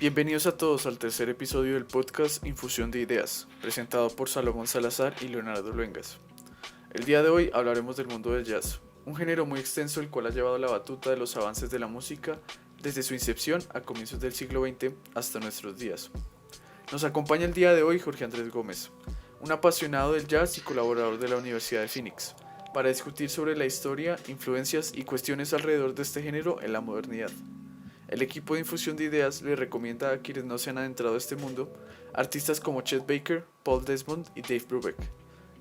Bienvenidos a todos al tercer episodio del podcast Infusión de Ideas, presentado por Salomón Salazar y Leonardo Luengas. El día de hoy hablaremos del mundo del jazz, un género muy extenso el cual ha llevado la batuta de los avances de la música desde su incepción a comienzos del siglo XX hasta nuestros días. Nos acompaña el día de hoy Jorge Andrés Gómez, un apasionado del jazz y colaborador de la Universidad de Phoenix, para discutir sobre la historia, influencias y cuestiones alrededor de este género en la modernidad. El equipo de Infusión de Ideas le recomienda a quienes no se han adentrado a este mundo artistas como Chet Baker, Paul Desmond y Dave Brubeck,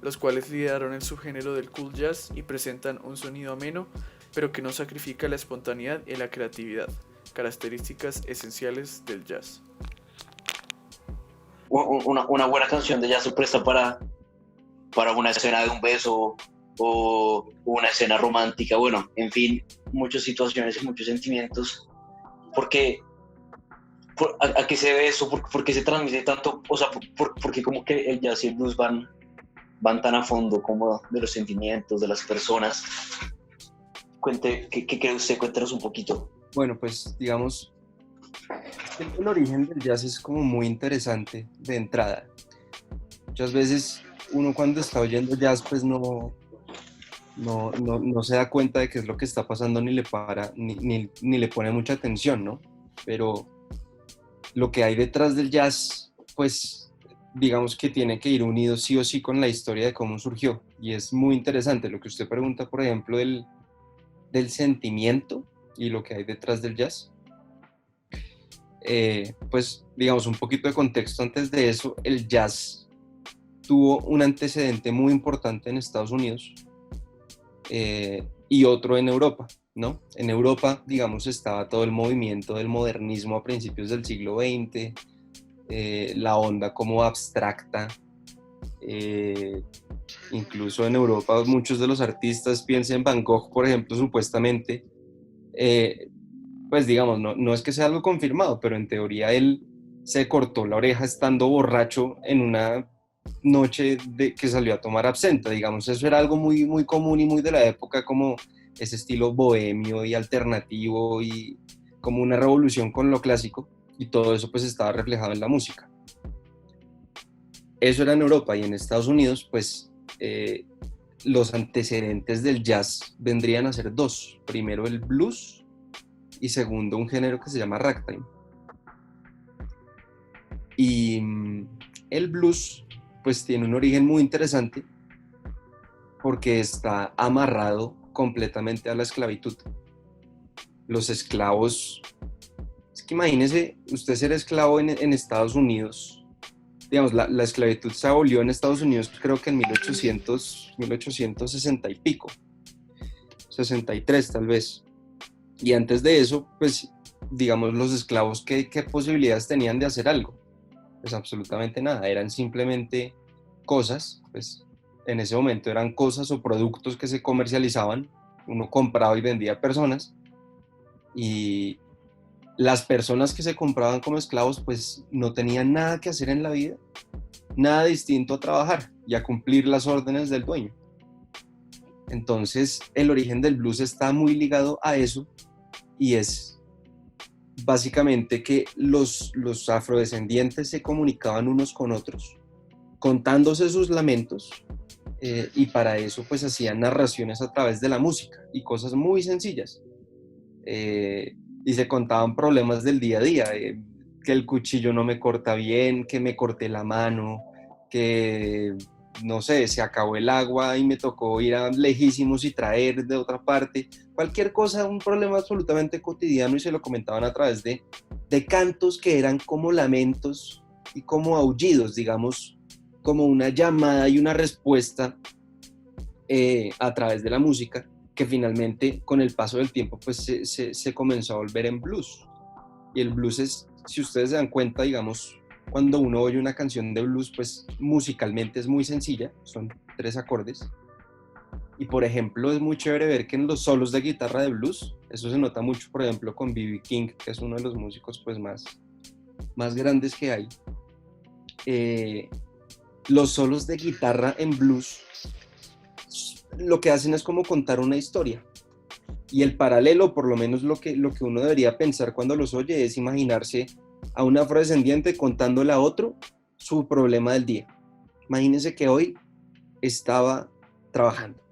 los cuales lideraron el subgénero del cool jazz y presentan un sonido ameno, pero que no sacrifica la espontaneidad y la creatividad, características esenciales del jazz. Una buena canción de jazz se presta para una escena de un beso o una escena romántica, bueno, en fin, muchas situaciones y muchos sentimientos. Porque ¿a qué se ve eso? ¿Por qué se transmite tanto? O sea, porque como que el jazz y el blues van tan a fondo como de los sentimientos de las personas. ¿Qué cree usted? Cuéntanos un poquito. Bueno, pues digamos, el origen del jazz es como muy interesante de entrada. Muchas veces uno cuando está oyendo jazz pues no se da cuenta de qué es lo que está pasando ni le para, ni le pone mucha atención, ¿no? Pero lo que hay detrás del jazz, pues digamos que tiene que ir unido sí o sí con la historia de cómo surgió. Y es muy interesante lo que usted pregunta, por ejemplo, del sentimiento y lo que hay detrás del jazz. Pues digamos un poquito de contexto antes de eso, el jazz tuvo un antecedente muy importante en Estados Unidos y otro en Europa, ¿no? En Europa, digamos, estaba todo el movimiento del modernismo a principios del siglo XX, la onda como abstracta, incluso en Europa muchos de los artistas, piensen en Van Gogh, por ejemplo, supuestamente, pues digamos, no es que sea algo confirmado, pero en teoría él se cortó la oreja estando borracho en una noche que salió a tomar absenta, digamos, eso era algo muy, muy común y muy de la época, como ese estilo bohemio y alternativo y como una revolución con lo clásico, y todo eso pues estaba reflejado en la música. Eso era en Europa, y en Estados Unidos pues los antecedentes del jazz vendrían a ser dos: primero el blues y segundo un género que se llama ragtime. Y el blues pues tiene un origen muy interesante porque está amarrado completamente a la esclavitud. Los esclavos, es que imagínese usted ser esclavo en Estados Unidos, digamos, la esclavitud se abolió en Estados Unidos creo que en 1860 y pico, 63 tal vez, y antes de eso, pues digamos, los esclavos, ¿qué posibilidades tenían de hacer algo? Pues absolutamente nada, eran simplemente cosas, pues en ese momento eran cosas o productos que se comercializaban, uno compraba y vendía personas, y las personas que se compraban como esclavos pues no tenían nada que hacer en la vida, nada distinto a trabajar y a cumplir las órdenes del dueño. Entonces el origen del blues está muy ligado a eso, y es básicamente que los afrodescendientes se comunicaban unos con otros, contándose sus lamentos, y para eso pues hacían narraciones a través de la música y cosas muy sencillas, y se contaban problemas del día a día, que el cuchillo no me corta bien, que me corté la mano, que no sé, se acabó el agua y me tocó ir a lejísimos y traer de otra parte, cualquier cosa, un problema absolutamente cotidiano, y se lo comentaban a través de cantos que eran como lamentos y como aullidos, digamos, como una llamada y una respuesta a través de la música, que finalmente con el paso del tiempo pues se comenzó a volver en blues. Y el blues es, si ustedes se dan cuenta, digamos, cuando uno oye una canción de blues, pues musicalmente es muy sencilla, son 3 acordes. Y por ejemplo, es muy chévere ver que en los solos de guitarra de blues, eso se nota mucho, por ejemplo, con B.B. King, que es uno de los músicos pues más grandes que hay. Los solos de guitarra en blues lo que hacen es como contar una historia. Y el paralelo, por lo menos lo que uno debería pensar cuando los oye, es imaginarse a un afrodescendiente contándole a otro su problema del día. Imagínense que hoy estaba trabajando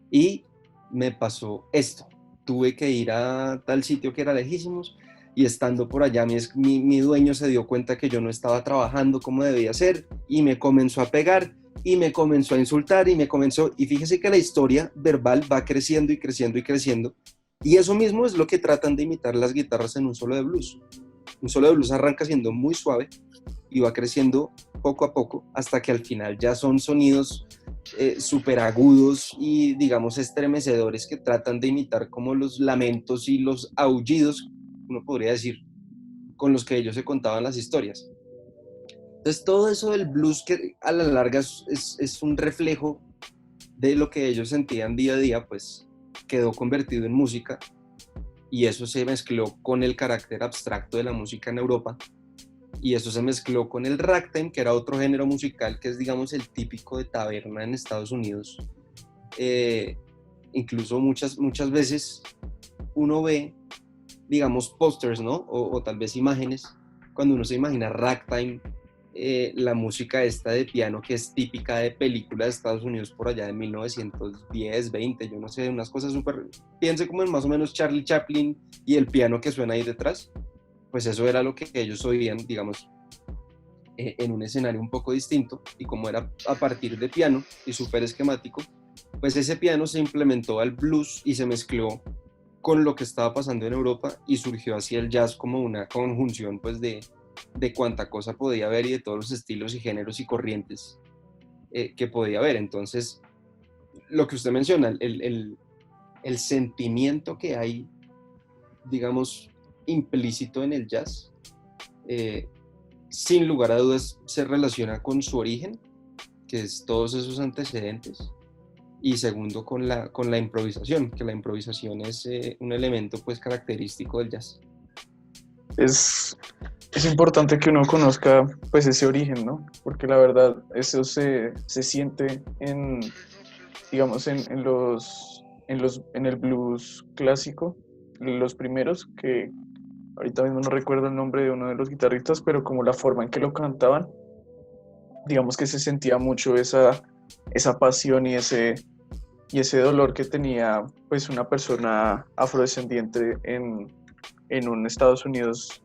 y me pasó esto. Tuve que ir a tal sitio que era lejísimos y estando por allá mi dueño se dio cuenta que yo no estaba trabajando como debía ser y me comenzó a pegar y me comenzó a insultar y fíjese que la historia verbal va creciendo y creciendo y creciendo, y eso mismo es lo que tratan de imitar las guitarras en un solo de blues. Un solo de blues arranca siendo muy suave y va creciendo poco a poco hasta que al final ya son sonidos súper agudos y digamos estremecedores que tratan de imitar como los lamentos y los aullidos, uno podría decir, con los que ellos se contaban las historias. Entonces todo eso del blues que a la larga es un reflejo de lo que ellos sentían día a día, pues quedó convertido en música y eso se mezcló con el carácter abstracto de la música en Europa y eso se mezcló con el ragtime, que era otro género musical que es, digamos, el típico de taberna en Estados Unidos. Incluso muchas veces uno ve, digamos, pósters, ¿no? O tal vez imágenes, cuando uno se imagina ragtime, la música esta de piano que es típica de películas de Estados Unidos por allá de 1910, 20, yo no sé, unas cosas súper... Piense como en más o menos Charlie Chaplin y el piano que suena ahí detrás. Pues eso era lo que ellos oían, digamos, en un escenario un poco distinto, y como era a partir de piano y súper esquemático, pues ese piano se implementó al blues y se mezcló con lo que estaba pasando en Europa y surgió así el jazz como una conjunción pues de cuánta cosa podía haber y de todos los estilos y géneros y corrientes que podía haber. Entonces, lo que usted menciona, el sentimiento que hay, digamos, implícito en el jazz, sin lugar a dudas se relaciona con su origen, que es todos esos antecedentes, y segundo con la improvisación, que la improvisación es un elemento pues característico del jazz. Es importante que uno conozca pues ese origen, ¿no? Porque la verdad eso se siente digamos, en el blues clásico, los primeros, que ahorita mismo no recuerdo el nombre de uno de los guitarristas, pero como la forma en que lo cantaban, digamos que se sentía mucho esa pasión y ese dolor que tenía pues una persona afrodescendiente en un Estados Unidos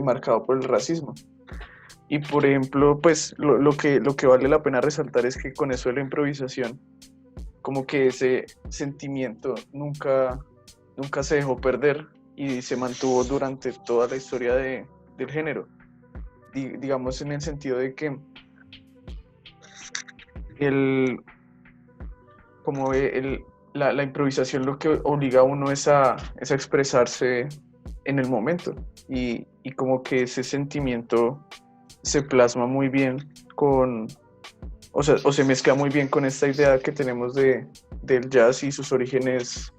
marcado por el racismo. Y por ejemplo, pues lo que vale la pena resaltar es que con eso de la improvisación, como que ese sentimiento nunca se dejó perder y se mantuvo durante toda la historia del género. Digamos en el sentido de que la improvisación lo que obliga a uno es a expresarse en el momento y como que ese sentimiento se plasma muy bien o se mezcla muy bien con esta idea que tenemos del jazz y sus orígenes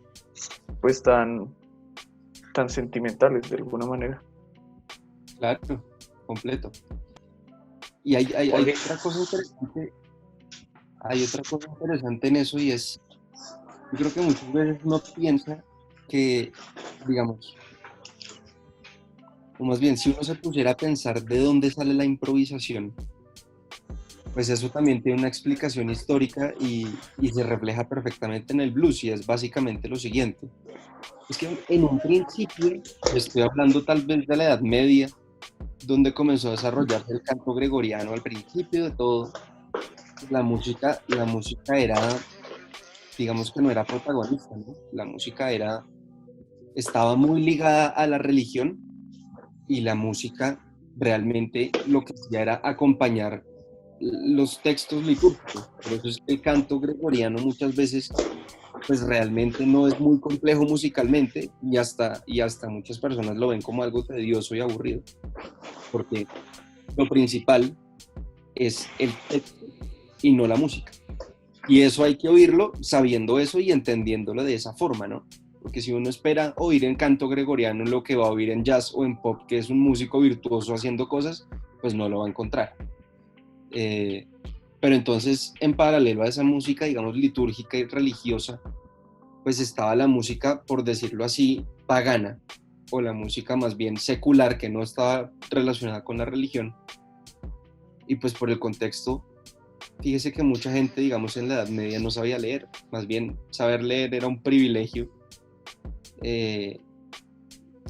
pues tan sentimentales de alguna manera. Claro, completo. Y hay otra cosa interesante. Hay otra cosa interesante en eso y es, yo creo que muchas veces uno piensa que, digamos, o más bien, si uno se pusiera a pensar de dónde sale la improvisación, pues eso también tiene una explicación histórica y se refleja perfectamente en el blues, y es básicamente lo siguiente. Es que en un principio, estoy hablando tal vez de la Edad Media, donde comenzó a desarrollarse el canto gregoriano al principio de todo, la música era, digamos que no era protagonista, ¿no? La música estaba muy ligada a la religión, y la música realmente lo que hacía era acompañar los textos litúrgicos. Por eso es que el canto gregoriano muchas veces pues realmente no es muy complejo musicalmente, y hasta muchas personas lo ven como algo tedioso y aburrido, porque lo principal es el texto y no la música. Y eso hay que oírlo sabiendo eso y entendiéndolo de esa forma, ¿no? Porque si uno espera oír en canto gregoriano lo que va a oír en jazz o en pop, que es un músico virtuoso haciendo cosas, pues no lo va a encontrar. Pero entonces, en paralelo a esa música, digamos, litúrgica y religiosa, pues estaba la música, por decirlo así, pagana, o la música más bien secular que no estaba relacionada con la religión. Y pues por el contexto, fíjese que mucha gente, digamos, en la Edad Media no sabía leer, más bien saber leer eh,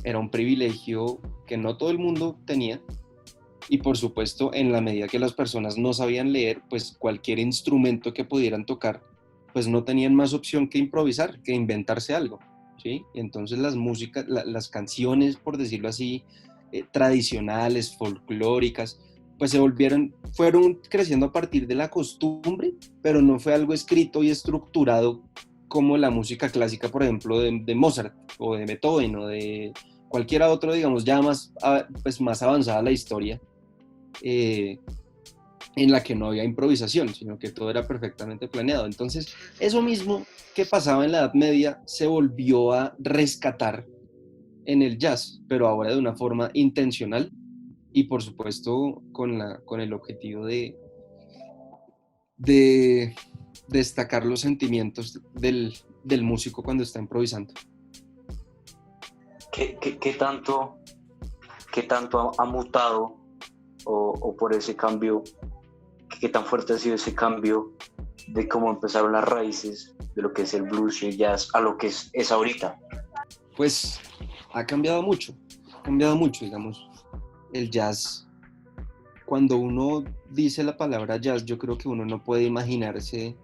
era un privilegio que no todo el mundo tenía. Y por supuesto, en la medida que las personas no sabían leer, pues cualquier instrumento que pudieran tocar, pues no tenían más opción que improvisar, que inventarse algo, ¿sí? Y entonces las músicas, las canciones, por decirlo así, tradicionales, folclóricas, pues fueron creciendo a partir de la costumbre, pero no fue algo escrito y estructurado como la música clásica, por ejemplo, de Mozart o de Beethoven o de cualquiera otro, digamos, ya pues más avanzada la historia, en la que no había improvisación, sino que todo era perfectamente planeado. Entonces, eso mismo que pasaba en la Edad Media se volvió a rescatar en el jazz, pero ahora de una forma intencional y por supuesto con el objetivo de destacar los sentimientos del músico cuando está improvisando. ¿Qué tanto ha mutado o por ese cambio, qué tan fuerte ha sido ese cambio de cómo empezaron las raíces de lo que es el blues y el jazz a lo que es ahorita? Pues ha cambiado mucho, digamos. El jazz, cuando uno dice la palabra jazz, yo creo que uno no puede imaginarse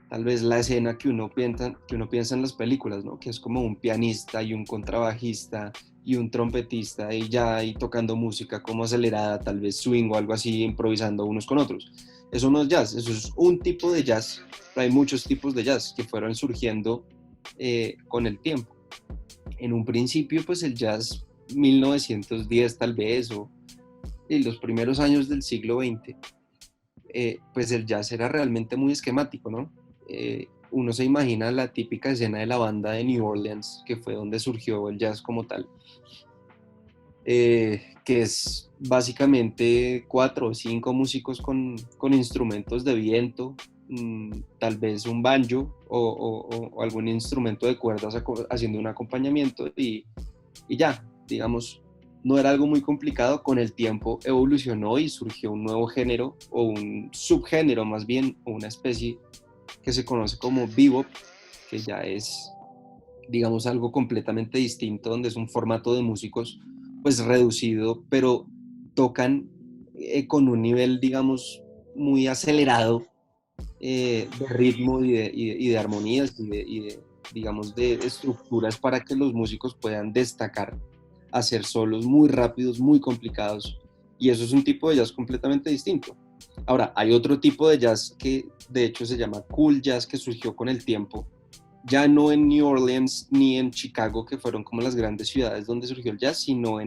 tal vez la escena que uno piensa en las películas, ¿no? Que es como un pianista y un contrabajista y un trompetista y tocando música como acelerada, tal vez swing o algo así, improvisando unos con otros. Eso no es jazz, eso es un tipo de jazz, pero hay muchos tipos de jazz que fueron surgiendo con el tiempo. En un principio, pues el jazz 1910 tal vez, o en los primeros años del siglo XX, pues el jazz era realmente muy esquemático, ¿no? Uno se imagina la típica escena de la banda de New Orleans, que fue donde surgió el jazz como tal, que es básicamente 4 o 5 músicos con instrumentos de viento, tal vez un banjo o algún instrumento de cuerdas haciendo un acompañamiento y ya, digamos, no era algo muy complicado. Con el tiempo evolucionó y surgió un nuevo género o un subgénero más bien, o una especie que se conoce como bebop, que ya es, digamos, algo completamente distinto, donde es un formato de músicos pues reducido, pero tocan con un nivel, digamos, muy acelerado de ritmo y de armonías digamos, de estructuras para que los músicos puedan destacar, hacer solos muy rápidos, muy complicados, y eso es un tipo de jazz completamente distinto. Ahora, hay otro tipo de jazz que de hecho se llama cool jazz, que surgió con el tiempo, ya no en New Orleans ni en Chicago, que fueron como las grandes ciudades donde surgió el jazz, sino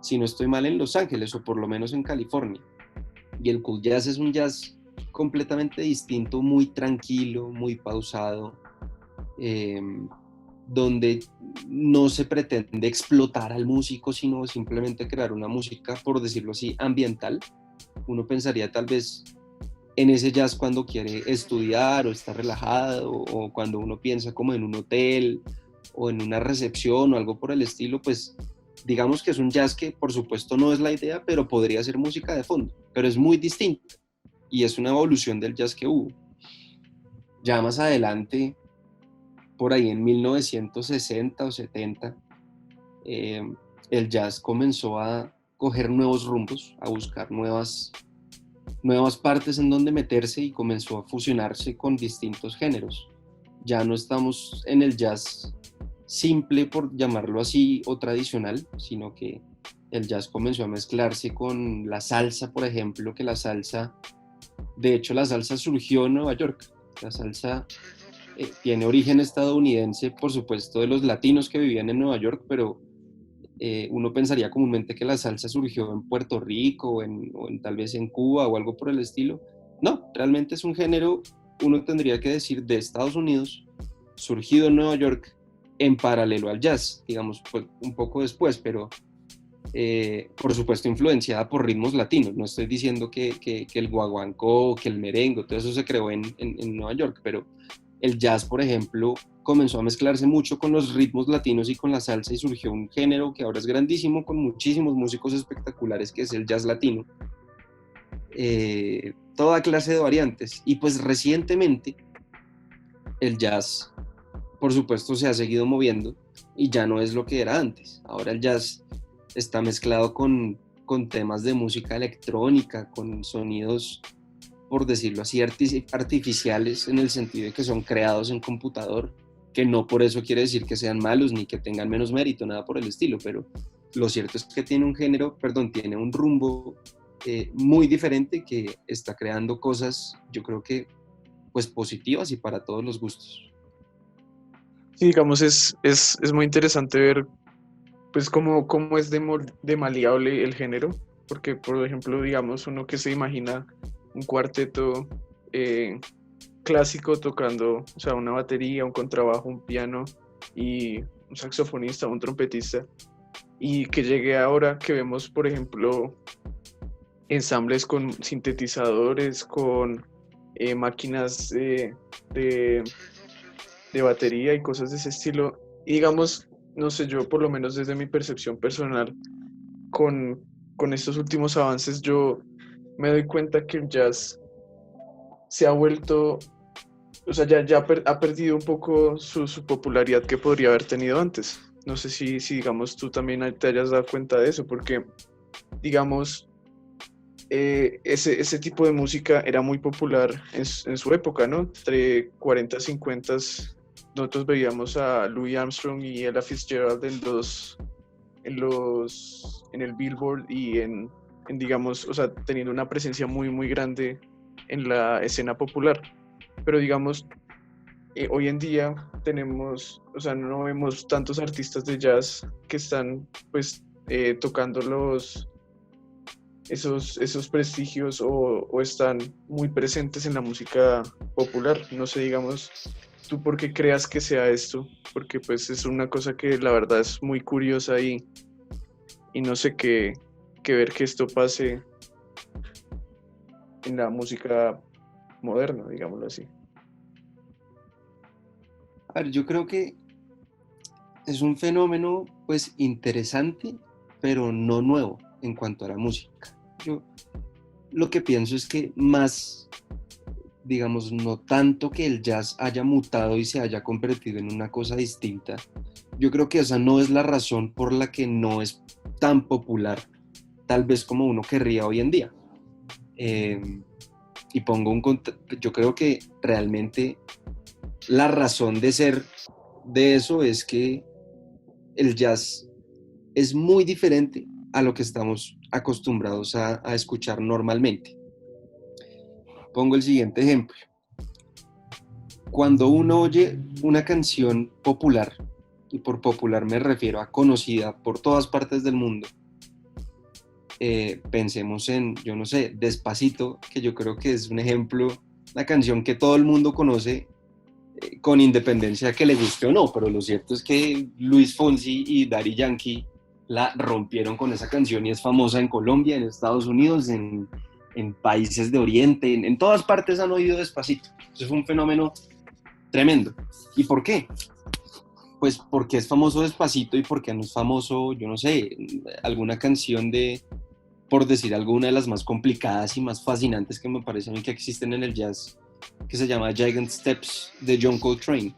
si no estoy mal, en Los Ángeles o por lo menos en California. Y el cool jazz es un jazz completamente distinto, muy tranquilo, muy pausado, donde no se pretende explotar al músico, sino simplemente crear una música, por decirlo así, ambiental. Uno pensaría tal vez en ese jazz cuando quiere estudiar o está relajado, o cuando uno piensa como en un hotel o en una recepción o algo por el estilo, pues digamos que es un jazz que por supuesto no es la idea, pero podría ser música de fondo, pero es muy distinto y es una evolución del jazz que hubo. Ya más adelante, por ahí en 1960 o 70, el jazz comenzó a coger nuevos rumbos, a buscar nuevas partes en donde meterse y comenzó a fusionarse con distintos géneros. Ya no estamos en el jazz simple, por llamarlo así, o tradicional, sino que el jazz comenzó a mezclarse con la salsa, por ejemplo, que de hecho la salsa surgió en Nueva York. La salsa tiene origen estadounidense, por supuesto, de los latinos que vivían en Nueva York, pero uno pensaría comúnmente que la salsa surgió en Puerto Rico o tal vez en Cuba o algo por el estilo. No, realmente es un género, uno tendría que decir, de Estados Unidos, surgido en Nueva York en paralelo al jazz, digamos, pues, un poco después, pero por supuesto influenciada por ritmos latinos. No estoy diciendo que el guaguancó, que el merengue, todo eso se creó en Nueva York, pero el jazz, por ejemplo, comenzó a mezclarse mucho con los ritmos latinos y con la salsa y surgió un género que ahora es grandísimo con muchísimos músicos espectaculares que es el jazz latino. Toda clase de variantes. Y pues recientemente el jazz, por supuesto, se ha seguido moviendo y ya no es lo que era antes. Ahora el jazz está mezclado con temas de música electrónica, con sonidos, por decirlo así, artificiales, en el sentido de que son creados en computador, que no por eso quiere decir que sean malos ni que tengan menos mérito, nada por el estilo, pero lo cierto es que tiene tiene un rumbo muy diferente que está creando cosas, yo creo que, pues positivas y para todos los gustos. Sí, digamos, es muy interesante ver pues cómo es de maleable el género, porque por ejemplo, digamos, uno que se imagina un cuarteto clásico tocando, o sea, una batería, un contrabajo, un piano y un saxofonista, un trompetista, y que llegue ahora que vemos, por ejemplo, ensambles con sintetizadores, con máquinas de batería y cosas de ese estilo. Y digamos, no sé, yo por lo menos desde mi percepción personal, con, con estos últimos avances, yo me doy cuenta que el jazz se ha vuelto, o sea, ha perdido un poco su popularidad que podría haber tenido antes. No sé si, digamos, tú también te hayas dado cuenta de eso, porque, digamos, ese tipo de música era muy popular en su época, ¿no? Entre 40 y 50 nosotros veíamos a Louis Armstrong y Ella Fitzgerald en el Billboard y digamos, o sea, teniendo una presencia muy, muy grande en la escena popular. Pero digamos, hoy en día tenemos, o sea, no vemos tantos artistas de jazz que están, pues, tocando esos prestigios o están muy presentes en la música popular. No sé, digamos, tú por qué creas que sea esto, porque pues es una cosa que la verdad es muy curiosa y no sé qué ver que esto pase en la música moderna, digámoslo así. A ver, yo creo que es un fenómeno pues interesante, pero no nuevo en cuanto a la música. Yo lo que pienso es que más, digamos, no tanto que el jazz haya mutado y se haya convertido en una cosa distinta, yo creo que esa no es la razón por la que no es tan popular, tal vez como uno querría hoy en día. Eh, y yo creo que realmente la razón de ser de eso es que el jazz es muy diferente a lo que estamos acostumbrados a escuchar normalmente. Pongo el siguiente ejemplo. Cuando uno oye una canción popular, y por popular me refiero a conocida por todas partes del mundo, pensemos en, yo no sé, Despacito, que yo creo que es un ejemplo, una canción que todo el mundo conoce con independencia de que le guste o no, pero lo cierto es que Luis Fonsi y Daddy Yankee la rompieron con esa canción y es famosa en Colombia, en Estados Unidos, en países de Oriente, en todas partes han oído Despacito. Eso fue un fenómeno tremendo. ¿Y por qué? Pues porque es famoso Despacito y porque no es famoso, yo no sé, alguna canción por decir alguna de las más complicadas y más fascinantes que me parecen que existen en el jazz, que se llama Gigant Steps de John Coltrane.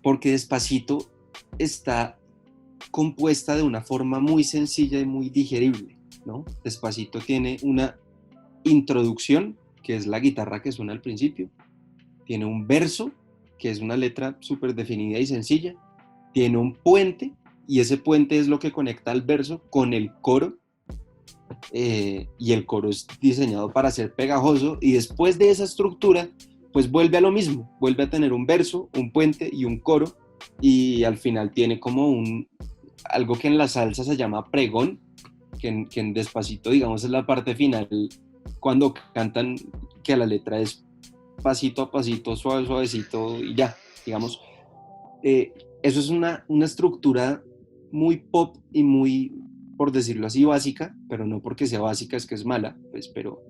Porque Despacito está compuesta de una forma muy sencilla y muy digerible, ¿no? Despacito tiene una introducción, que es la guitarra que suena al principio, tiene un verso, que es una letra súper definida y sencilla, tiene un puente, y ese puente es lo que conecta al verso con el coro, y el coro es diseñado para ser pegajoso, y después de esa estructura, pues vuelve a lo mismo, vuelve a tener un verso, un puente y un coro, y al final tiene como algo que en la salsa se llama pregón, que en Despacito, digamos, es la parte final, cuando cantan que la letra es pasito a pasito, suave, suavecito y ya, digamos. Eso es una estructura muy pop y muy, por decirlo así, básica, pero no porque sea básica es que es mala, pues, pero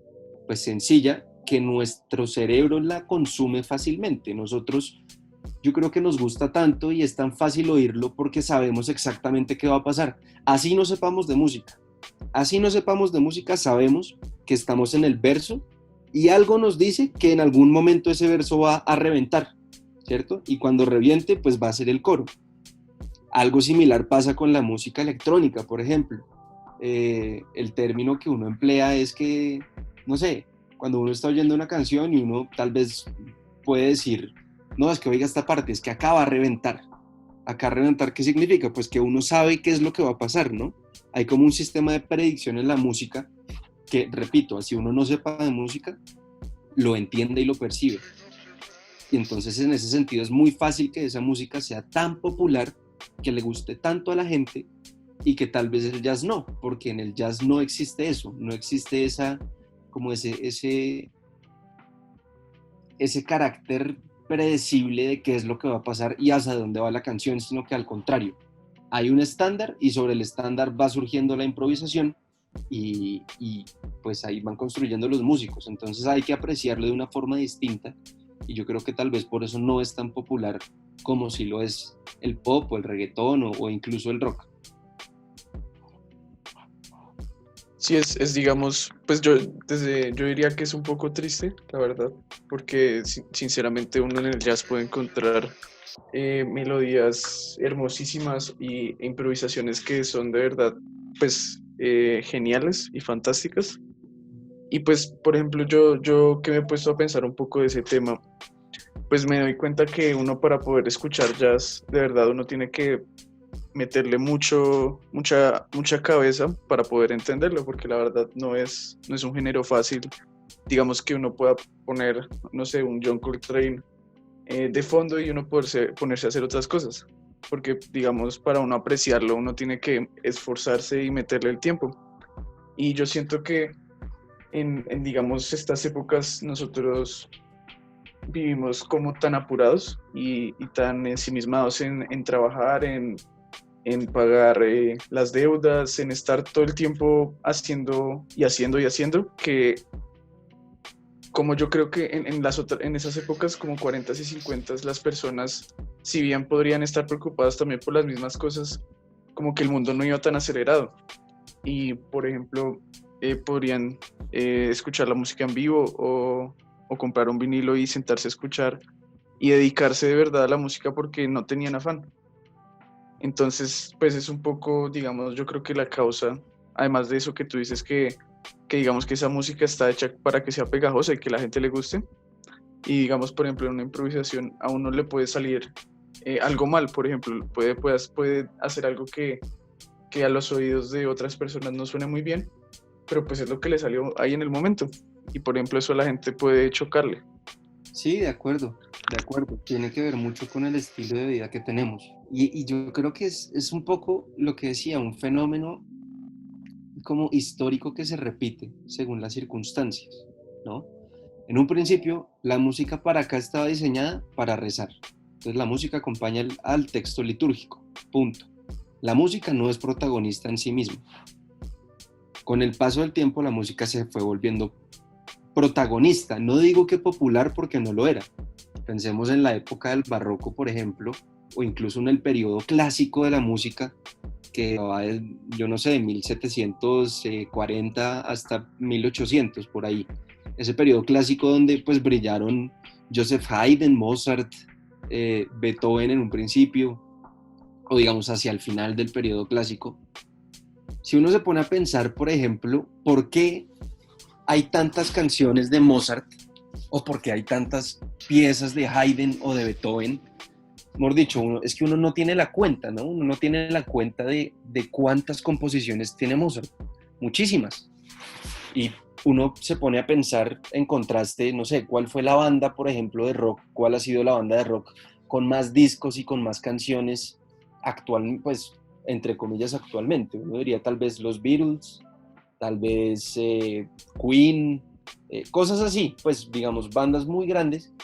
pues sencilla, porque nuestro cerebro la consume fácilmente. Yo creo que nos gusta tanto y es tan fácil oírlo porque sabemos exactamente qué va a pasar. Así no sepamos de música. Así no sepamos de música, sabemos que estamos en el verso y algo nos dice que en algún momento ese verso va a reventar, ¿cierto? Y cuando reviente, pues va a ser el coro. Algo similar pasa con la música electrónica, por ejemplo. El término que uno emplea es que, no sé, cuando uno está oyendo una canción y uno tal vez puede decir, no, es que oiga esta parte, es que acaba de reventar. Acá reventar, ¿qué significa? Pues que uno sabe qué es lo que va a pasar, ¿no? Hay como un sistema de predicción en la música que, repito, así uno no sepa de música, lo entiende y lo percibe. Y entonces en ese sentido es muy fácil que esa música sea tan popular, que le guste tanto a la gente y que tal vez el jazz no, porque en el jazz no existe eso, no existe como ese carácter predecible de qué es lo que va a pasar y hacia dónde va la canción, sino que al contrario, hay un estándar y sobre el estándar va surgiendo la improvisación y pues ahí van construyendo los músicos, entonces hay que apreciarlo de una forma distinta y yo creo que tal vez por eso no es tan popular como si lo es el pop o el reggaetón o incluso el rock. Sí, digamos, pues yo diría que es un poco triste, la verdad, porque sinceramente uno en el jazz puede encontrar melodías hermosísimas e improvisaciones que son de verdad, pues, geniales y fantásticas. Y pues, por ejemplo, yo que me he puesto a pensar un poco de ese tema, pues me doy cuenta que uno para poder escuchar jazz, de verdad, uno tiene que meterle mucha cabeza para poder entenderlo, porque la verdad no es un género fácil. Digamos que uno pueda poner, no sé, un John Coltrane de fondo y uno ponerse a hacer otras cosas, porque digamos, para uno apreciarlo, uno tiene que esforzarse y meterle el tiempo. Y yo siento que digamos, estas épocas nosotros vivimos como tan apurados y tan ensimismados en trabajar, en pagar las deudas, en estar todo el tiempo haciendo y haciendo y haciendo, que como yo creo que en esas épocas como 40 y 50 las personas, si bien podrían estar preocupadas también por las mismas cosas, como que el mundo no iba tan acelerado y por ejemplo podrían escuchar la música en vivo o comprar un vinilo y sentarse a escuchar y dedicarse de verdad a la música porque no tenían afán. Entonces, pues es un poco, digamos, yo creo que la causa, además de eso que tú dices que digamos que esa música está hecha para que sea pegajosa y que la gente le guste. Y digamos, por ejemplo, en una improvisación a uno le puede salir algo mal, por ejemplo, puede hacer algo que a los oídos de otras personas no suene muy bien, pero pues es lo que le salió ahí en el momento. Y por ejemplo, eso a la gente puede chocarle. Sí, de acuerdo. Tiene que ver mucho con el estilo de vida que tenemos. Y yo creo que es un poco lo que decía, un fenómeno como histórico que se repite según las circunstancias, ¿no? En un principio, la música para acá estaba diseñada para rezar. Entonces la música acompaña al texto litúrgico, punto. La música no es protagonista en sí misma. Con el paso del tiempo, la música se fue volviendo protagonista. No digo que popular porque no lo era. Pensemos en la época del barroco, por ejemplo, o incluso en el periodo clásico de la música, que va de, yo no sé, de 1740 hasta 1800, por ahí. Ese periodo clásico donde pues brillaron Joseph Haydn, Mozart, Beethoven en un principio, o digamos hacia el final del periodo clásico. Si uno se pone a pensar, por ejemplo, ¿por qué hay tantas canciones de Mozart o por qué hay tantas piezas de Haydn o de Beethoven? Mejor dicho, es que uno no tiene la cuenta, ¿no? Uno no tiene la cuenta de cuántas composiciones tiene Mozart. Muchísimas. Y uno se pone a pensar en contraste, no sé, ¿cuál fue la banda, por ejemplo, de rock? ¿Cuál ha sido la banda de rock con más discos y con más canciones actual, pues, entre comillas, actualmente? Uno diría tal vez los Beatles, tal vez Queen, cosas así, pues, digamos, bandas muy grandes.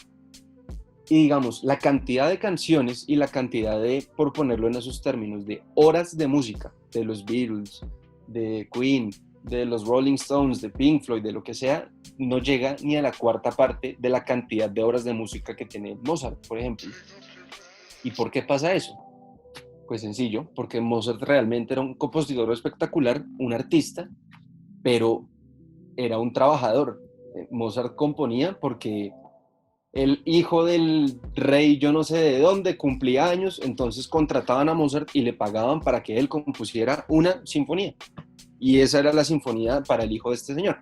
Y digamos, la cantidad de canciones y la cantidad de, por ponerlo en esos términos, de horas de música de los Beatles, de Queen, de los Rolling Stones, de Pink Floyd, de lo que sea, no llega ni a la cuarta parte de la cantidad de horas de música que tiene Mozart, por ejemplo. ¿Y por qué pasa eso? Pues sencillo, porque Mozart realmente era un compositor espectacular, un artista, pero era un trabajador. Mozart componía porque el hijo del rey yo no sé de dónde cumplía años, entonces contrataban a Mozart y le pagaban para que él compusiera una sinfonía. Y esa era la sinfonía para el hijo de este señor.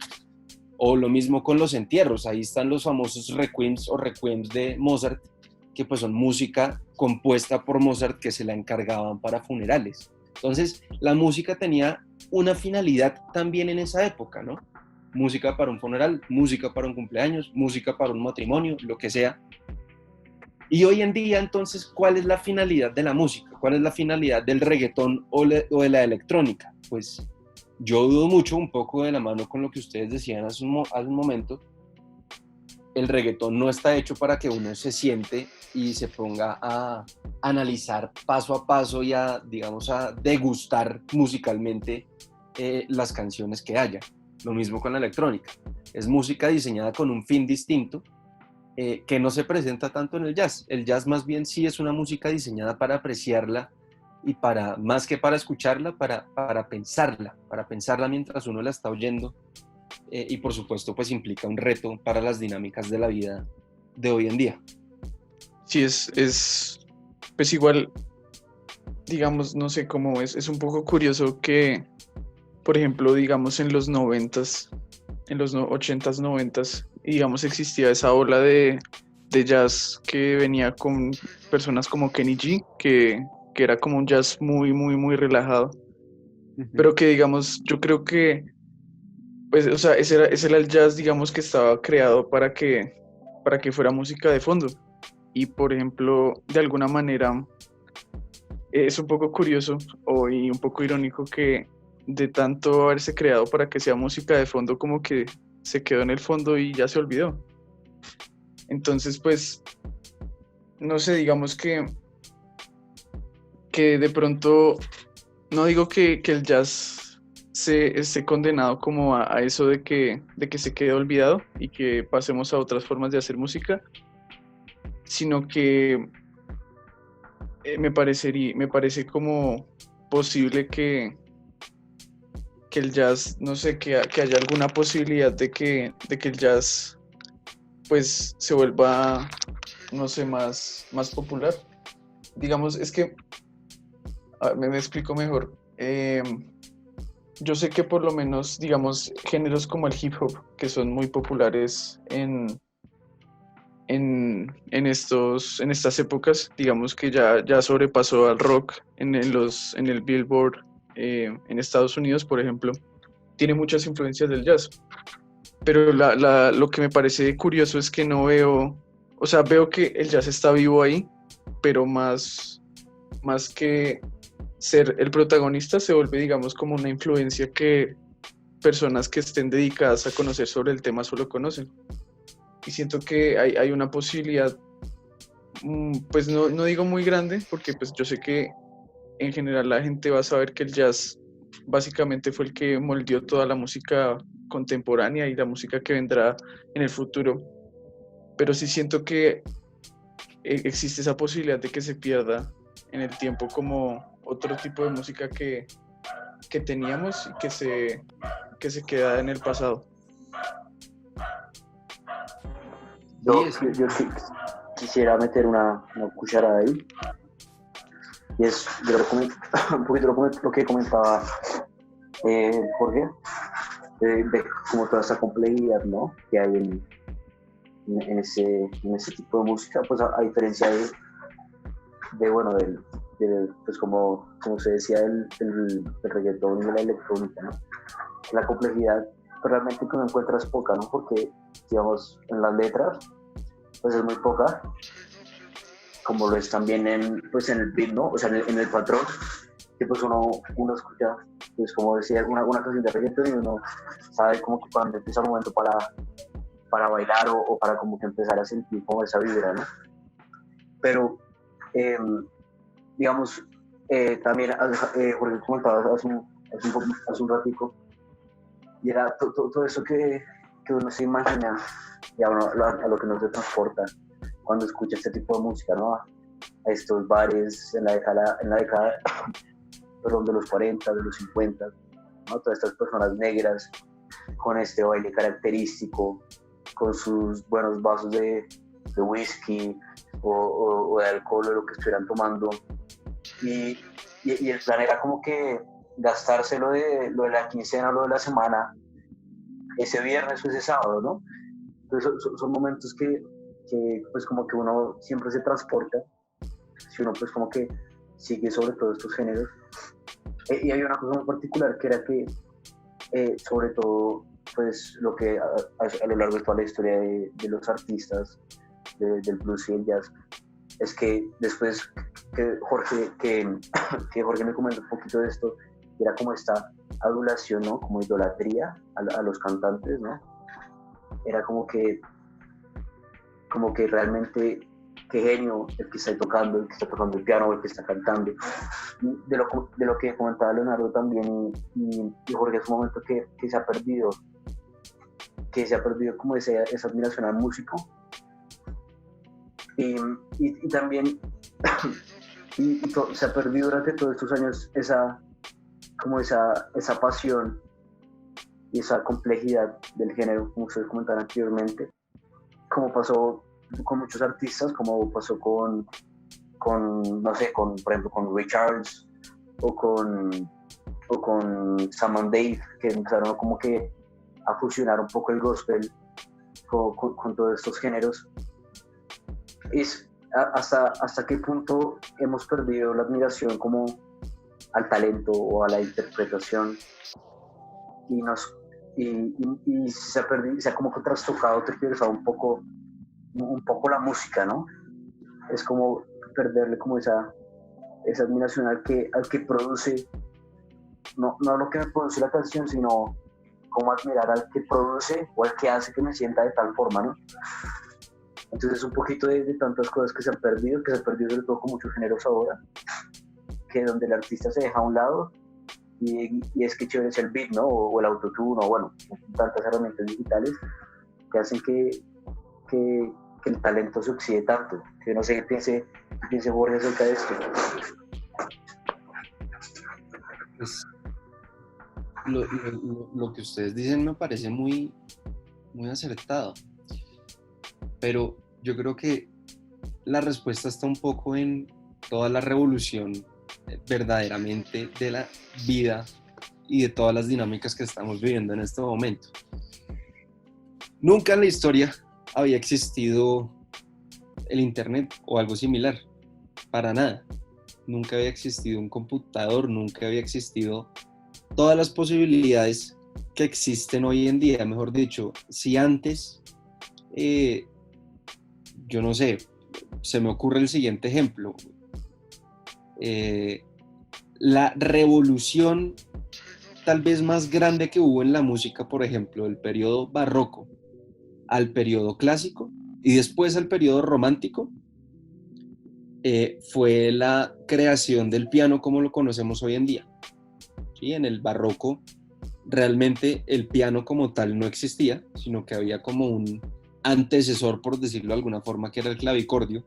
O lo mismo con los entierros, ahí están los famosos requiems o requiems de Mozart, que pues son música compuesta por Mozart que se la encargaban para funerales. Entonces, la música tenía una finalidad también en esa época, ¿no? Música para un funeral, música para un cumpleaños, música para un matrimonio, lo que sea. Y hoy en día, entonces, ¿cuál es la finalidad de la música? ¿Cuál es la finalidad del reggaetón o de la electrónica? Pues yo dudo mucho, un poco de la mano con lo que ustedes decían hace un momento. El reggaetón no está hecho para que uno se siente y se ponga a analizar paso a paso y a, digamos, a degustar musicalmente las canciones que haya. Lo mismo con la electrónica. Es música diseñada con un fin distinto que no se presenta tanto en el jazz. El jazz más bien sí es una música diseñada para apreciarla y para, más que para escucharla, para pensarla mientras uno la está oyendo. Y por supuesto pues implica un reto para las dinámicas de la vida de hoy en día. Sí, pues igual, digamos, no sé cómo es un poco curioso que, por ejemplo, digamos en los 90s, en los 80s, 90s, digamos existía esa ola de jazz que venía con personas como Kenny G, que era como un jazz muy, muy, muy relajado, pero que digamos, yo creo que pues, o sea, ese era el jazz, digamos, que estaba creado para que fuera música de fondo. Y, por ejemplo, de alguna manera, es un poco curioso y un poco irónico que de tanto haberse creado para que sea música de fondo, como que se quedó en el fondo y ya se olvidó. Entonces, pues, no sé, digamos que de pronto, no digo que el jazz se esté condenado como a eso de que se quede olvidado y que pasemos a otras formas de hacer música, sino que me parece como posible que el jazz, no sé, que haya alguna posibilidad de que el jazz pues se vuelva, no sé, más popular. Digamos, es que me explico mejor. Yo sé que por lo menos, digamos, géneros como el hip hop, que son muy populares en estas épocas, digamos que ya sobrepasó al rock en el Billboard en Estados Unidos, por ejemplo, tiene muchas influencias del jazz. Pero lo que me parece curioso es que no veo, o sea, veo que el jazz está vivo ahí, pero más que ser el protagonista se vuelve, digamos, como una influencia que personas que estén dedicadas a conocer sobre el tema solo conocen. Y siento que hay una posibilidad, pues no digo muy grande, porque pues yo sé que en general la gente va a saber que el jazz básicamente fue el que moldeó toda la música contemporánea y la música que vendrá en el futuro. Pero sí siento que existe esa posibilidad de que se pierda en el tiempo como otro tipo de música que teníamos y que se queda en el pasado. Yo sí quisiera meter una cucharada ahí. Y es un poquito lo que comentaba Jorge, de como toda esa complejidad, ¿no?, que hay en ese tipo de música, pues a diferencia bueno, pues como se decía, el reggaetón y la electrónica, ¿no? La complejidad pues, realmente que uno encuentra es poca, ¿no? Porque, digamos, en las letras, pues es muy poca, como lo es también pues en el beat, ¿no? O sea, en el patrón, que pues uno escucha, pues como decía, una canción de reggaetón y uno sabe como que cuando empieza el momento para bailar o para como que empezar a sentir como esa vibra, ¿no? Pero, digamos, también, porque comentaba hace un ratico, Y era todo eso que uno se imagina y a lo que nos transporta cuando escucha este tipo de música, ¿no? A estos bares en la década perdón, de los 40, de los 50, ¿no? Todas estas personas negras con este baile característico, con sus buenos vasos de whisky o de alcohol o lo que estuvieran tomando. Y el plan era como que gastarse lo de la quincena, lo de la semana, ese viernes o ese sábado, ¿no? Entonces son momentos que pues como que uno siempre se transporta, si uno pues como que sigue sobre todos estos géneros. Y hay una cosa muy particular que era que sobre todo pues lo que a lo largo de toda la historia de los artistas del blues y el jazz es que después que Jorge me comentó un poquito de esto, era como esta adulación, ¿no? Como idolatría a los cantantes, ¿no? Era como que realmente qué genio el que está tocando el piano, el que está cantando. De lo que comentaba Leonardo también y Jorge, es un momento que se ha perdido como esa admiración al músico. Y también se ha perdido durante todos estos años esa pasión y esa complejidad del género, como ustedes comentaron anteriormente, como pasó con muchos artistas, como pasó con no sé, por ejemplo, con Ray Charles o con Sam and Dave, que empezaron como que a fusionar un poco el gospel con todos estos géneros. Es hasta qué punto hemos perdido la admiración como al talento o a la interpretación y se ha perdido, se ha como trastocado, tergiversado un poco la música, ¿no? Es como perderle como esa admiración al que produce, no lo que me produce la canción, sino como admirar al que produce o al que hace que me sienta de tal forma, ¿no? Entonces un poquito de tantas cosas que se han perdido sobre todo con muchos géneros ahora, que donde el artista se deja a un lado y es que chévere es el beat, ¿no? O el autotune, o bueno, tantas herramientas digitales que hacen que el talento se oxide tanto. Yo no sé qué piense Jorge acerca de esto. Pues, lo que ustedes dicen me parece muy, muy acertado, pero yo creo que la respuesta está un poco en toda la revolución verdaderamente de la vida y de todas las dinámicas que estamos viviendo en este momento. Nunca en la historia había existido el internet o algo similar, para nada. Nunca había existido un computador, nunca había existido todas las posibilidades que existen hoy en día. Mejor dicho, si antes, yo no sé, se me ocurre el siguiente ejemplo. La revolución tal vez más grande que hubo en la música, por ejemplo, del periodo barroco al periodo clásico y después al periodo romántico, fue la creación del piano como lo conocemos hoy en día. ¿Sí? En el barroco realmente el piano como tal no existía, sino que había como un antecesor, por decirlo de alguna forma, que era el clavicordio,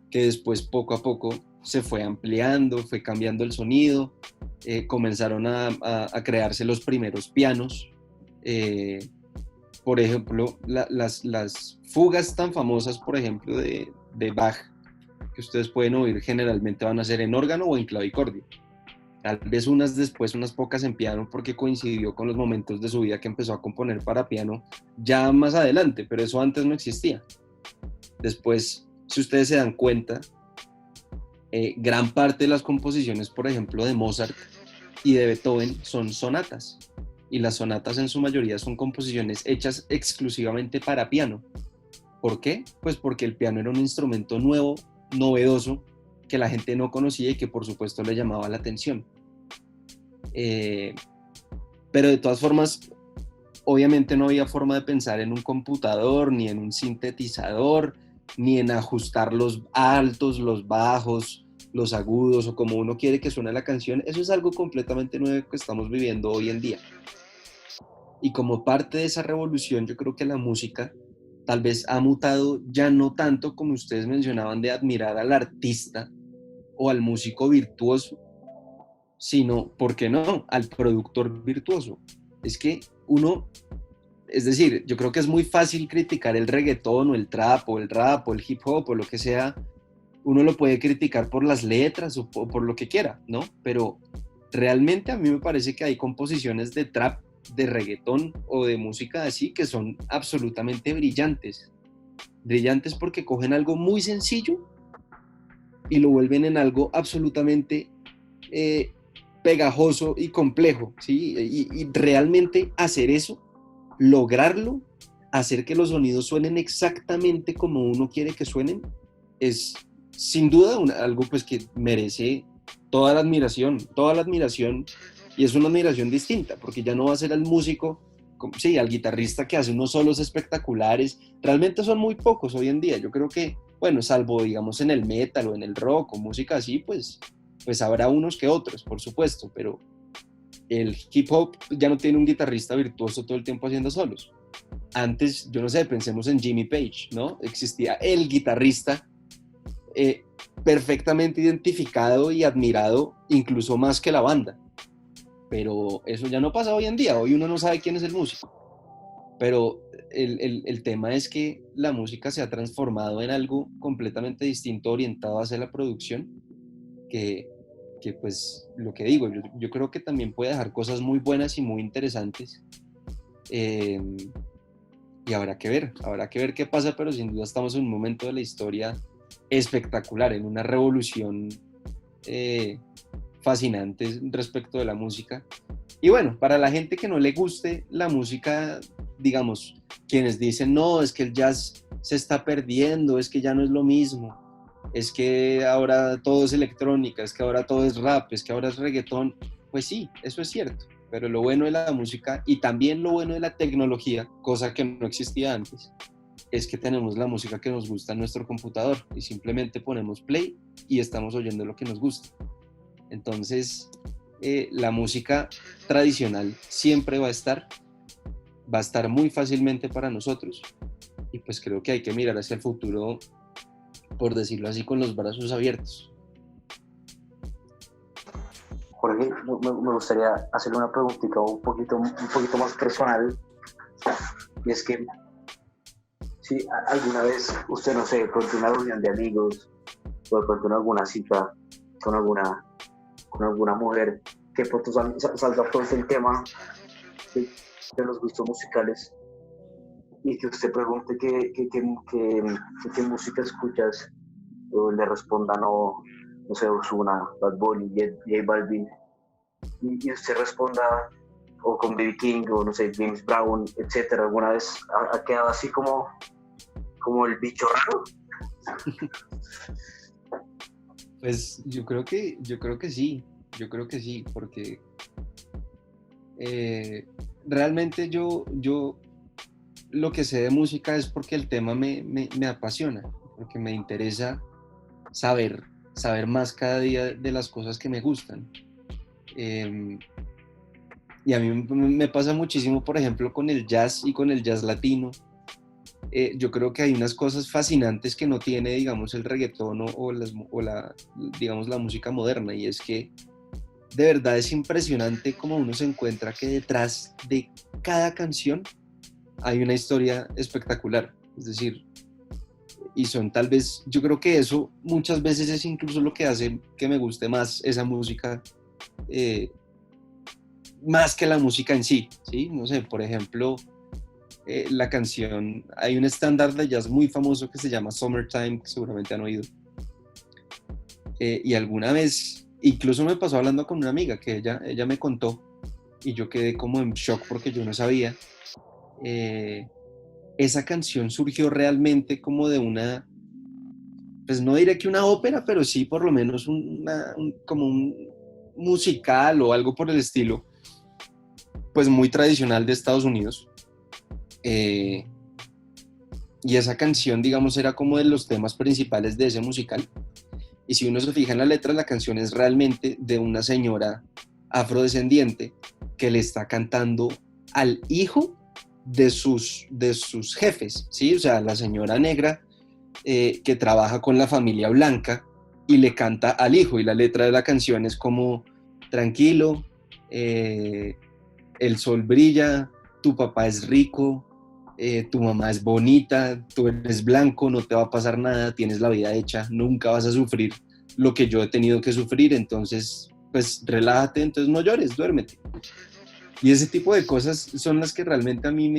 que después poco a poco se fue ampliando, fue cambiando el sonido, comenzaron a crearse los primeros pianos. Por ejemplo, las fugas tan famosas, por ejemplo, de Bach, que ustedes pueden oír, generalmente van a ser en órgano o en clavicordio. Tal vez unas después, unas pocas en piano, porque coincidió con los momentos de su vida que empezó a componer para piano ya más adelante, pero eso antes no existía. Después, si ustedes se dan cuenta, gran parte de las composiciones, por ejemplo, de Mozart y de Beethoven son sonatas. Y las sonatas en su mayoría son composiciones hechas exclusivamente para piano. ¿Por qué? Pues porque el piano era un instrumento nuevo, novedoso, que la gente no conocía y que por supuesto le llamaba la atención. Pero de todas formas, obviamente no había forma de pensar en un computador, ni en un sintetizador, ni en ajustar los altos, los bajos, los agudos o como uno quiere que suene la canción. Eso es algo completamente nuevo que estamos viviendo hoy en día. Y como parte de esa revolución, yo creo que la música tal vez ha mutado ya no tanto como ustedes mencionaban de admirar al artista o al músico virtuoso, sino, ¿por qué no?, al productor virtuoso. Es que uno, es decir, yo creo que es muy fácil criticar el reggaetón o el trap o el rap o el hip hop o lo que sea. Uno lo puede criticar por las letras o por lo que quiera, ¿no? Pero realmente a mí me parece que hay composiciones de trap, de reggaetón o de música así que son absolutamente brillantes. Brillantes porque cogen algo muy sencillo y lo vuelven en algo absolutamente eh, pegajoso y complejo, ¿sí? Y realmente hacer eso, lograrlo, hacer que los sonidos suenen exactamente como uno quiere que suenen, es sin duda algo pues que merece toda la admiración, y es una admiración distinta, porque ya no va a ser al músico, sí, al guitarrista que hace unos solos espectaculares, realmente son muy pocos hoy en día, yo creo que, bueno, salvo digamos en el metal o en el rock o música así, pues habrá unos que otros, por supuesto, pero el hip hop ya no tiene un guitarrista virtuoso todo el tiempo haciendo solos. Antes, yo no sé, pensemos en Jimmy Page, ¿no? Existía el guitarrista perfectamente identificado y admirado, incluso más que la banda. Pero eso ya no pasa hoy en día, hoy uno no sabe quién es el músico. Pero el tema es que la música se ha transformado en algo completamente distinto, orientado hacia la producción, que pues lo que digo, yo creo que también puede dejar cosas muy buenas y muy interesantes. Eh, y habrá que ver qué pasa, pero sin duda estamos en un momento de la historia espectacular, en una revolución fascinante respecto de la música. Y bueno, para la gente que no le guste la música, digamos, quienes dicen, no, es que el jazz se está perdiendo, es que ya no es lo mismo, es que ahora todo es electrónica, es que ahora todo es rap, es que ahora es reggaetón, pues sí, eso es cierto, pero lo bueno de la música y también lo bueno de la tecnología, cosa que no existía antes, es que tenemos la música que nos gusta en nuestro computador y simplemente ponemos play y estamos oyendo lo que nos gusta. Entonces, la música tradicional siempre va a estar muy fácilmente para nosotros, y pues creo que hay que mirar hacia el futuro, por decirlo así, con los brazos abiertos. Jorge, me gustaría hacerle una preguntita un poquito más personal, y es que si alguna vez usted, no sé, con una reunión de amigos o de pronto en alguna cita con alguna mujer, que pronto salga todo el tema de los gustos musicales y que usted pregunte qué música escuchas, o le responda no sé, Ozuna, Bad Bunny, J Balvin, y usted responda o con B.B. King o no sé, James Brown, etcétera. ¿Alguna vez ha quedado así como el bicho raro? Pues yo creo que sí, porque realmente yo lo que sé de música es porque el tema me apasiona, porque me interesa saber más cada día de las cosas que me gustan. Y a mí me pasa muchísimo, por ejemplo, con el jazz y con el jazz latino. Yo creo que hay unas cosas fascinantes que no tiene, digamos, el reggaetón digamos, la música moderna, y es que de verdad es impresionante cómo uno se encuentra que detrás de cada canción hay una historia espectacular. Es decir, y son tal vez, yo creo que eso muchas veces es incluso lo que hace que me guste más esa música, más que la música en sí, ¿sí? No sé, por ejemplo, la canción, hay un estándar de jazz muy famoso que se llama Summertime, que seguramente han oído. Y alguna vez, incluso me pasó hablando con una amiga, que ella me contó, y yo quedé como en shock porque yo no sabía. Esa canción surgió realmente como de una, pues no diré que una ópera, pero sí por lo menos como un musical o algo por el estilo, pues muy tradicional de Estados Unidos. Y esa canción, digamos, era como de los temas principales de ese musical. Y si uno se fija en la letra, la canción es realmente de una señora afrodescendiente que le está cantando al hijo de sus jefes, ¿sí? O sea, la señora negra que trabaja con la familia blanca y le canta al hijo, y la letra de la canción es como: tranquilo, el sol brilla, tu papá es rico, tu mamá es bonita, tú eres blanco, no te va a pasar nada, tienes la vida hecha, nunca vas a sufrir lo que yo he tenido que sufrir, entonces pues relájate, entonces no llores, duérmete. Y ese tipo de cosas son las que realmente a mí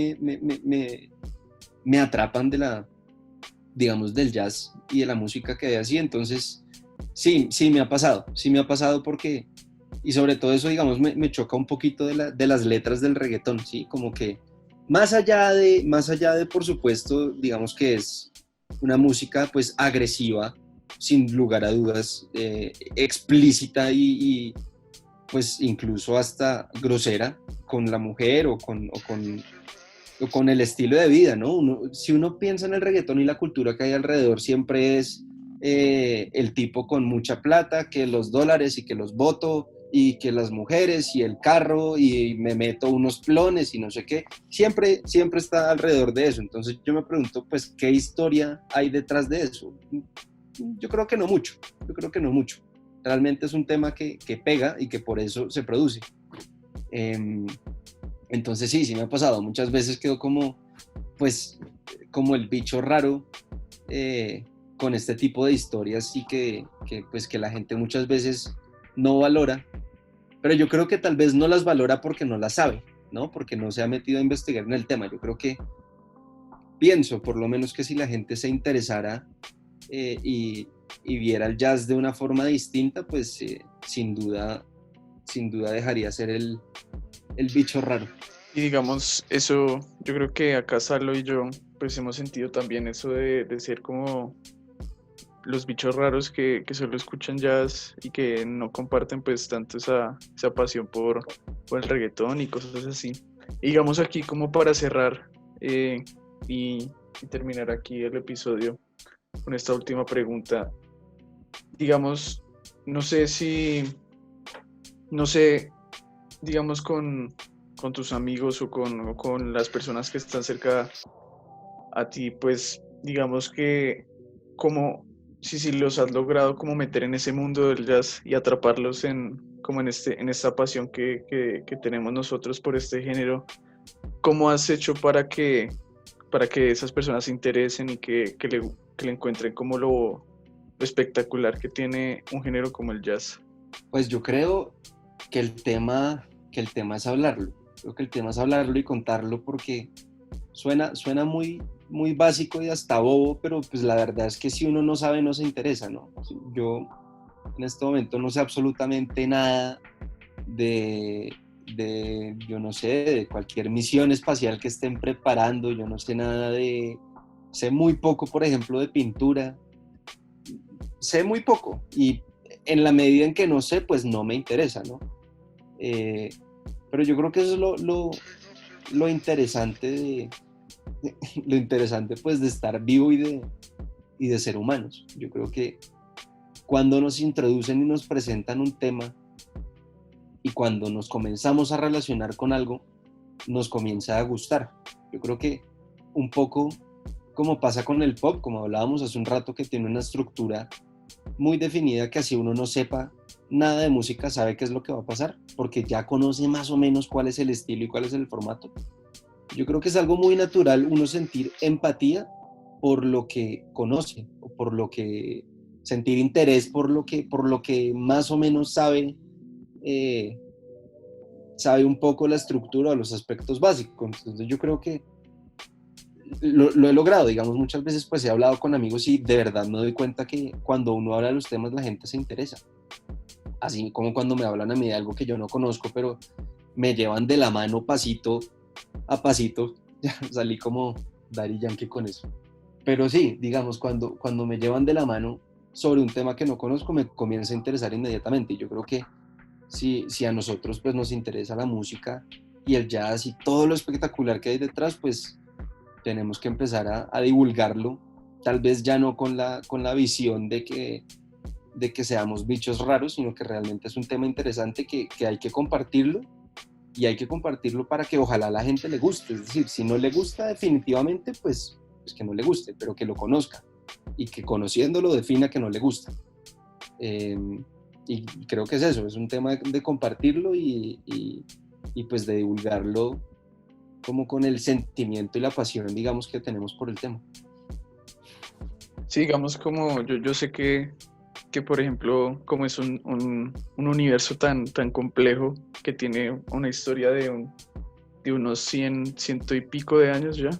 me atrapan digamos, del jazz y de la música que hay así. Entonces sí me ha pasado porque, y sobre todo eso, digamos, me choca un poquito de las letras del reggaetón, ¿sí? Como que más allá de, por supuesto, digamos que es una música pues agresiva, sin lugar a dudas, explícita pues incluso hasta grosera con la mujer o con el estilo de vida, ¿no? Si uno piensa en el reggaetón y la cultura que hay alrededor, siempre es el tipo con mucha plata, que los dólares y que los voto y que las mujeres y el carro y me meto unos plones y no sé qué, siempre está alrededor de eso. Entonces yo me pregunto, pues, ¿qué historia hay detrás de eso? Yo creo que no mucho, Realmente es un tema que pega y que por eso se produce. Entonces sí me ha pasado. Muchas veces quedo pues, como el bicho raro con este tipo de historias y pues, que la gente muchas veces no valora, pero yo creo que tal vez no las valora porque no las sabe, ¿no? Porque no se ha metido a investigar en el tema. Yo creo que pienso, por lo menos, que si la gente se interesara y viera el jazz de una forma distinta, pues sin duda dejaría ser el bicho raro. Y digamos, eso, yo creo que acá Salo y yo, pues hemos sentido también eso de ser como los bichos raros que solo escuchan jazz y que no comparten pues tanto esa pasión por el reggaetón y cosas así. Y digamos aquí como para cerrar y terminar aquí el episodio con esta última pregunta. Digamos, no sé, digamos con tus amigos o con las personas que están cerca a ti, pues digamos que como si los has logrado como meter en ese mundo del jazz y atraparlos como en esta pasión que tenemos nosotros por este género, ¿cómo has hecho para que esas personas se interesen y que le encuentren como lo espectacular que tiene un género como el jazz? Pues yo creo que el tema es hablarlo. Creo que el tema es hablarlo y contarlo, porque suena muy, muy básico y hasta bobo, pero pues la verdad es que si uno no sabe, no se interesa, ¿no? Yo en este momento no sé absolutamente nada yo no sé, de cualquier misión espacial que estén preparando. Yo no sé nada sé muy poco, por ejemplo, de pintura. Sé muy poco, y en la medida en que no sé, pues no me interesa, ¿no? Pero yo creo que eso es lo interesante lo interesante pues de estar vivo y de ser humanos. Yo creo que cuando nos introducen y nos presentan un tema y cuando nos comenzamos a relacionar con algo, nos comienza a gustar. Yo creo que un poco como pasa con el pop, como hablábamos hace un rato, que tiene una estructura muy definida, que así uno no sepa nada de música, sabe qué es lo que va a pasar, porque ya conoce más o menos cuál es el estilo y cuál es el formato. Yo creo que es algo muy natural uno sentir empatía por lo que conoce, o por lo que sentir interés por lo que más o menos sabe un poco la estructura o los aspectos básicos. Entonces yo creo que lo he logrado. Digamos, muchas veces pues he hablado con amigos y de verdad me doy cuenta que cuando uno habla de los temas la gente se interesa. Así como cuando me hablan a mí de algo que yo no conozco, pero me llevan de la mano pasito a pasito. Ya salí como Daddy Yankee con eso. Pero sí, digamos, cuando me llevan de la mano sobre un tema que no conozco, me comienza a interesar inmediatamente. Y yo creo que si a nosotros pues nos interesa la música y el jazz y todo lo espectacular que hay detrás, pues tenemos que empezar a divulgarlo, tal vez ya no con la visión de que seamos bichos raros, sino que realmente es un tema interesante que hay que compartirlo y hay que compartirlo para que ojalá a la gente le guste. Es decir, si no le gusta definitivamente, pues que no le guste, pero que lo conozca y que conociéndolo defina que no le gusta. Y creo que es eso, es un tema de compartirlo y pues de divulgarlo como con el sentimiento y la pasión, digamos, que tenemos por el tema. Sí, digamos como yo sé que, por ejemplo, como es un universo tan complejo que tiene una historia de unos 100, ciento y pico de años ya,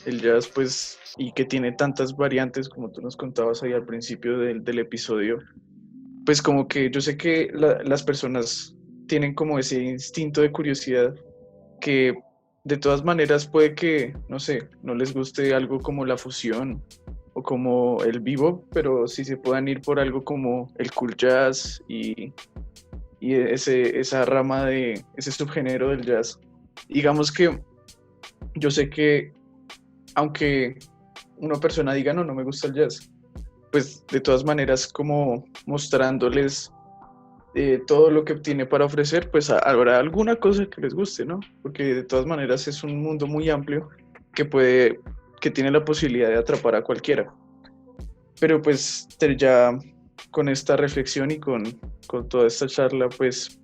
el jazz, pues, y que tiene tantas variantes como tú nos contabas ahí al principio del episodio, pues como que yo sé que las personas tienen como ese instinto de curiosidad que de todas maneras puede que, no sé, no les guste algo como la fusión o como el bebop, pero sí se puedan ir por algo como el cool jazz y esa rama de ese subgénero del jazz. Digamos que yo sé que aunque una persona diga no me gusta el jazz, pues de todas maneras como mostrándoles todo lo que tiene para ofrecer, pues habrá alguna cosa que les guste, ¿no? Porque de todas maneras es un mundo muy amplio que tiene la posibilidad de atrapar a cualquiera. Pero pues ya con esta reflexión y con toda esta charla, pues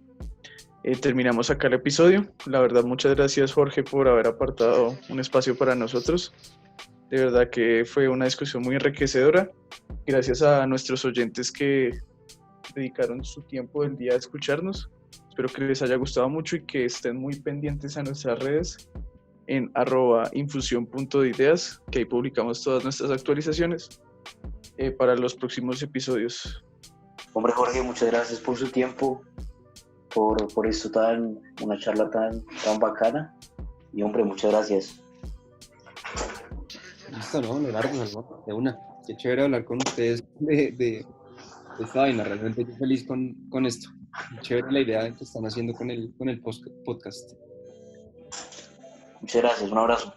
terminamos acá el episodio. La verdad, muchas gracias Jorge por haber apartado un espacio para nosotros. De verdad que fue una discusión muy enriquecedora. Gracias a nuestros oyentes que dedicaron su tiempo del día a escucharnos. Espero que les haya gustado mucho y que estén muy pendientes a nuestras redes en @infusión.ideas, que ahí publicamos todas nuestras actualizaciones para los próximos episodios. Hombre, Jorge, muchas gracias por su tiempo, por esto una charla tan bacana. Y hombre, muchas gracias. Listo, ¿no? Leonardo, de una. Qué chévere hablar con ustedes de esta vaina. Realmente estoy feliz con esto. Chévere la idea que están haciendo con el podcast. Muchas gracias, un abrazo.